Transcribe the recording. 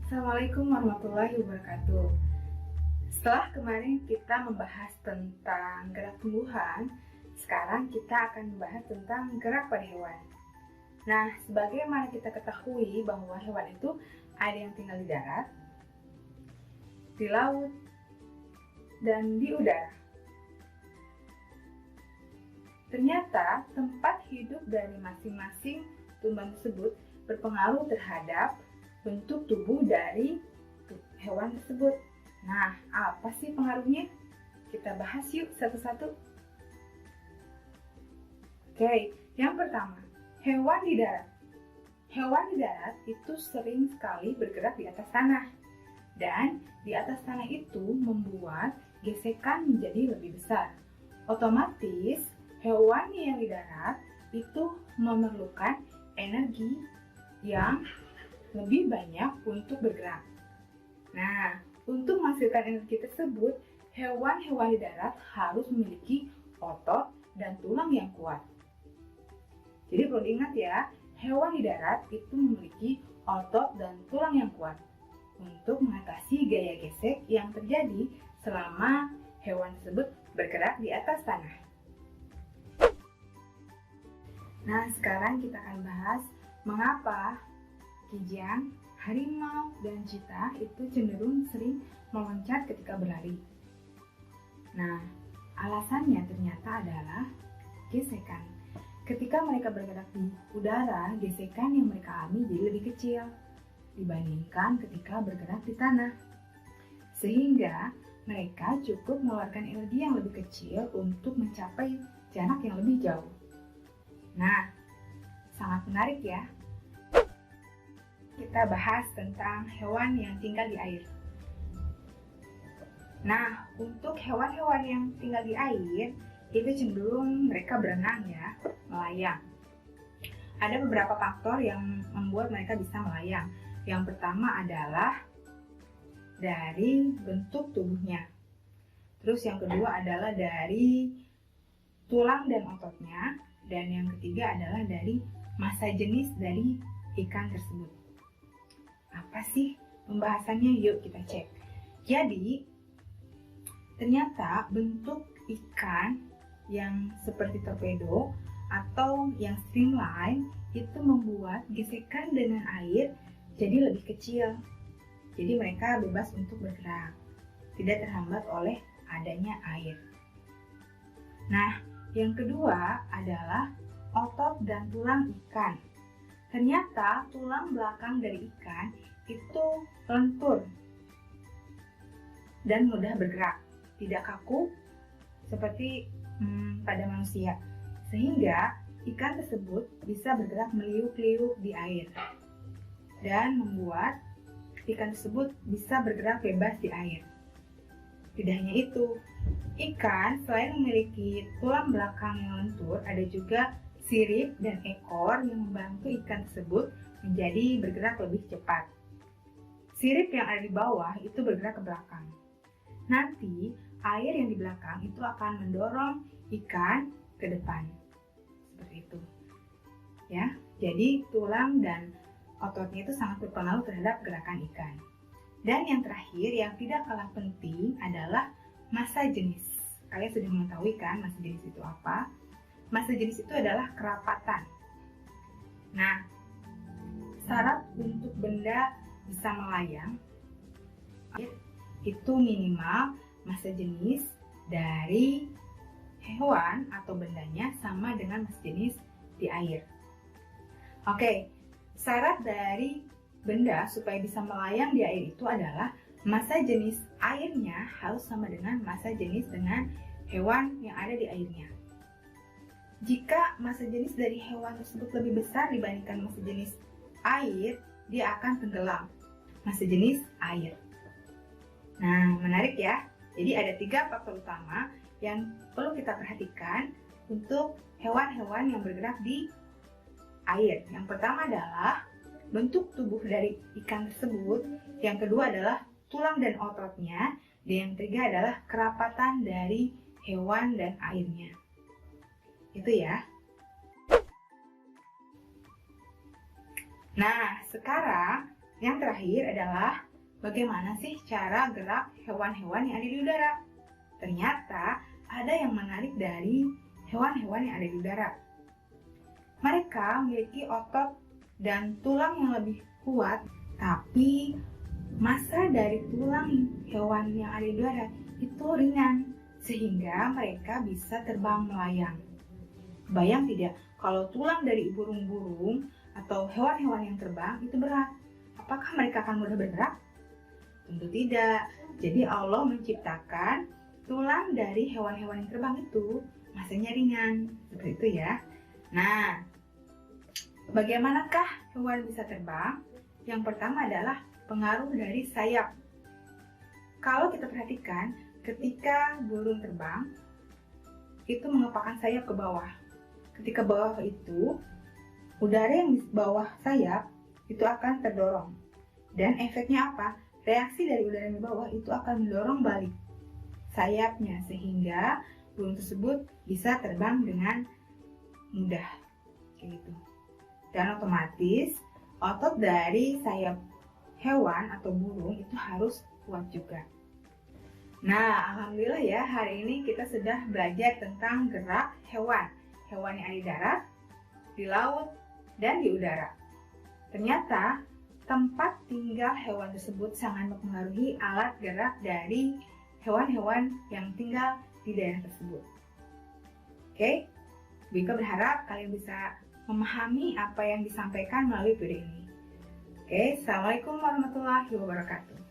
Assalamualaikum warahmatullahi wabarakatuh. Setelah kemarin kita membahas tentang gerak tumbuhan, sekarang kita akan membahas tentang gerak pada hewan. Nah, sebagaimana kita ketahui bahwa hewan itu ada yang tinggal di darat, di laut, dan di udara. Ternyata tempat hidup dari masing-masing tumbuhan tersebut berpengaruh terhadap bentuk tubuh dari hewan tersebut. Nah, apa sih pengaruhnya? Kita bahas yuk satu-satu. Oke, yang pertama, hewan di darat. Hewan di darat itu sering sekali bergerak di atas tanah. Dan di atas tanah itu membuat gesekan menjadi lebih besar. Otomatis, hewan yang di darat itu memerlukan energi yang lebih banyak untuk bergerak. Nah, untuk menghasilkan energi tersebut, hewan-hewan di darat harus memiliki otot dan tulang yang kuat. Jadi perlu diingat ya, hewan di darat itu memiliki otot dan tulang yang kuat untuk mengatasi gaya gesek yang terjadi selama hewan tersebut bergerak di atas tanah. Nah, sekarang kita akan bahas mengapa kijang, harimau, dan cheetah itu cenderung sering meloncat ketika berlari. Nah, alasannya ternyata adalah gesekan. Ketika mereka bergerak di udara, gesekan yang mereka alami jadi lebih kecil dibandingkan ketika bergerak di tanah. Sehingga mereka cukup mengeluarkan energi yang lebih kecil untuk mencapai jarak yang lebih jauh. Nah, sangat menarik ya. Kita bahas tentang hewan yang tinggal di air. Nah, untuk hewan-hewan yang tinggal di air, itu cenderung mereka berenang ya, melayang. Ada beberapa faktor yang membuat mereka bisa melayang. Yang pertama adalah dari bentuk tubuhnya. Terus yang kedua adalah dari tulang dan ototnya. Dan yang ketiga adalah dari massa jenis dari ikan tersebut. Apa sih pembahasannya? Yuk kita cek. Jadi, ternyata bentuk ikan yang seperti torpedo atau yang streamline itu membuat gesekan dengan air jadi lebih kecil. Jadi mereka bebas untuk bergerak, tidak terhambat oleh adanya air. Nah, yang kedua adalah otot dan tulang ikan. Ternyata tulang belakang dari ikan itu lentur dan mudah bergerak, tidak kaku seperti pada manusia. Sehingga ikan tersebut bisa bergerak meliuk-liuk di air dan membuat ikan tersebut bisa bergerak bebas di air. Tidak hanya itu, ikan selain memiliki tulang belakang yang lentur, ada juga sirip dan ekor yang membantu ikan tersebut menjadi bergerak lebih cepat. Sirip yang ada di bawah itu bergerak ke belakang. Nanti air yang di belakang itu akan mendorong ikan ke depan. Seperti itu. Ya, jadi tulang dan ototnya itu sangat berpengaruh terhadap gerakan ikan. Dan yang terakhir yang tidak kalah penting adalah massa jenis. Kalian sudah mengetahui kan massa jenis itu apa? Massa jenis itu adalah kerapatan. Nah, syarat untuk benda bisa melayang itu minimal massa jenis dari hewan atau bendanya sama dengan massa jenis di air. Oke, syarat dari benda supaya bisa melayang di air itu adalah massa jenis airnya harus sama dengan massa jenis dengan hewan yang ada di airnya. Jika massa jenis dari hewan tersebut lebih besar dibandingkan massa jenis air, dia akan tenggelam. Massa jenis air. Nah, menarik ya. Jadi ada 3 faktor utama yang perlu kita perhatikan untuk hewan-hewan yang bergerak di air. Yang pertama adalah bentuk tubuh dari ikan tersebut. Yang kedua adalah tulang dan ototnya. Dan yang ketiga adalah kerapatan dari hewan dan airnya. Itu ya. Nah, sekarang Yang terakhir adalah bagaimana sih cara gerak hewan-hewan yang ada di udara. Ternyata ada yang menarik dari hewan-hewan yang ada di udara. Mereka memiliki otot dan tulang yang lebih kuat, tapi massa dari tulang hewan yang ada di udara itu ringan, sehingga mereka bisa terbang melayang. Bayang tidak, kalau tulang dari burung-burung atau hewan-hewan yang terbang itu berat, apakah mereka akan mudah bergerak? Tentu tidak. Jadi Allah menciptakan tulang dari hewan-hewan yang terbang itu massanya ringan, seperti itu ya. Nah, bagaimanakah hewan bisa terbang? Yang pertama adalah pengaruh dari sayap. Kalau kita perhatikan, ketika burung terbang, itu mengepakkan sayap ke bawah. Ketika bawah itu, udara yang di bawah sayap itu akan terdorong. Dan efeknya apa? Reaksi dari udara yang di bawah itu akan mendorong balik sayapnya, sehingga burung tersebut bisa terbang dengan mudah. Gitu. Dan otomatis otot dari sayap hewan atau burung itu harus kuat juga. Nah, alhamdulillah ya, hari ini kita sudah belajar tentang gerak hewan yang ada di darat, di laut, dan di udara. Ternyata tempat tinggal hewan tersebut sangat mempengaruhi alat gerak dari hewan-hewan yang tinggal di daerah tersebut. Oke, Bika berharap kalian bisa memahami apa yang disampaikan melalui video ini. Oke, Assalamualaikum warahmatullahi wabarakatuh.